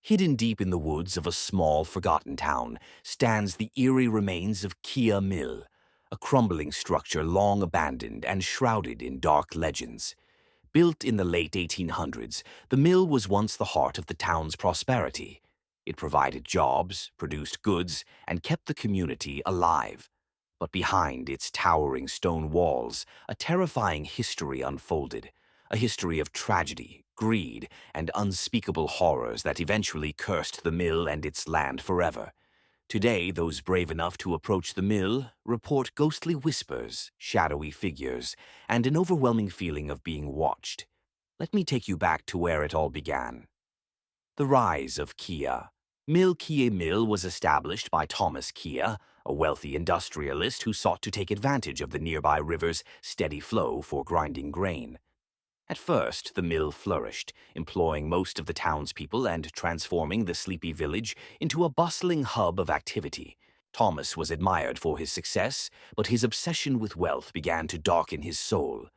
Hidden deep in the woods of a small, forgotten town stands the eerie remains of Kia Mill, a crumbling structure long abandoned and shrouded in dark legends. Built in the late 1800s, the mill was once the heart of the town's prosperity. It provided jobs, produced goods, and kept the community alive. But behind its towering stone walls, a terrifying history unfolded, a history of tragedy, greed, and unspeakable horrors that eventually cursed the mill and its land forever. Today, those brave enough to approach the mill report ghostly whispers, shadowy figures, and an overwhelming feeling of being watched. Let me take you back to where it all began. The rise of Kia. Kia Mill was established by Thomas Kia, a wealthy industrialist who sought to take advantage of the nearby river's steady flow for grinding grain. At first, the mill flourished, employing most of the townspeople and transforming the sleepy village into a bustling hub of activity. Thomas was admired for his success, but his obsession with wealth began to darken his soul.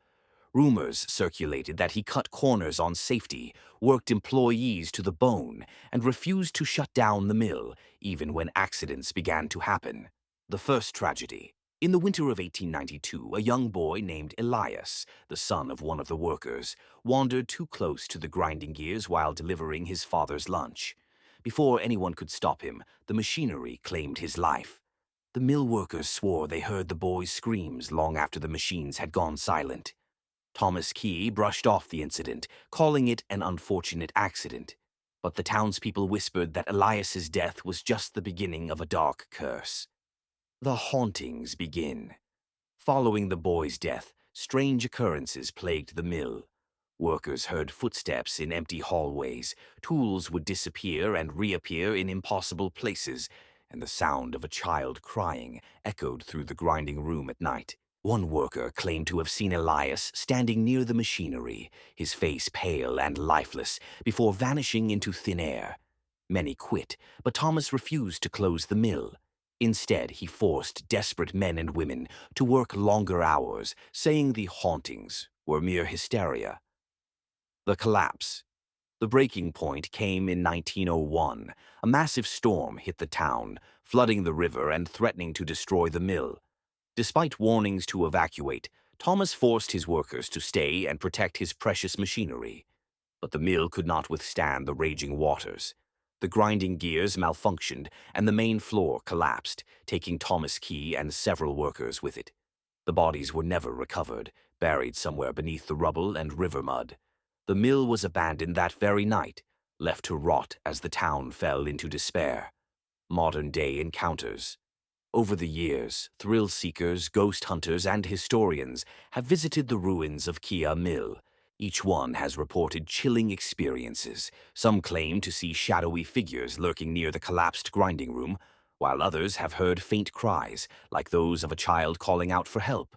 Rumors circulated that he cut corners on safety, worked employees to the bone, and refused to shut down the mill, even when accidents began to happen. The first tragedy. In the winter of 1892, a young boy named Elias, the son of one of the workers, wandered too close to the grinding gears while delivering his father's lunch. Before anyone could stop him, the machinery claimed his life. The mill workers swore they heard the boy's screams long after the machines had gone silent. Thomas Key brushed off the incident, calling it an unfortunate accident. But the townspeople whispered that Elias's death was just the beginning of a dark curse. The hauntings begin. Following the boy's death, strange occurrences plagued the mill. Workers heard footsteps in empty hallways, tools would disappear and reappear in impossible places, and the sound of a child crying echoed through the grinding room at night. One worker claimed to have seen Elias standing near the machinery, his face pale and lifeless, before vanishing into thin air. Many quit, but Thomas refused to close the mill. Instead, he forced desperate men and women to work longer hours, saying the hauntings were mere hysteria. The collapse. The breaking point came in 1901. A massive storm hit the town, flooding the river and threatening to destroy the mill. Despite warnings to evacuate, Thomas forced his workers to stay and protect his precious machinery. But the mill could not withstand the raging waters. The grinding gears malfunctioned, and the main floor collapsed, taking Thomas Key and several workers with it. The bodies were never recovered, buried somewhere beneath the rubble and river mud. The mill was abandoned that very night, left to rot as the town fell into despair. Modern-day encounters. Over the years, thrill seekers, ghost hunters, and historians have visited the ruins of Kia Mill. Each one has reported chilling experiences. Some claim to see shadowy figures lurking near the collapsed grinding room, while others have heard faint cries, like those of a child calling out for help.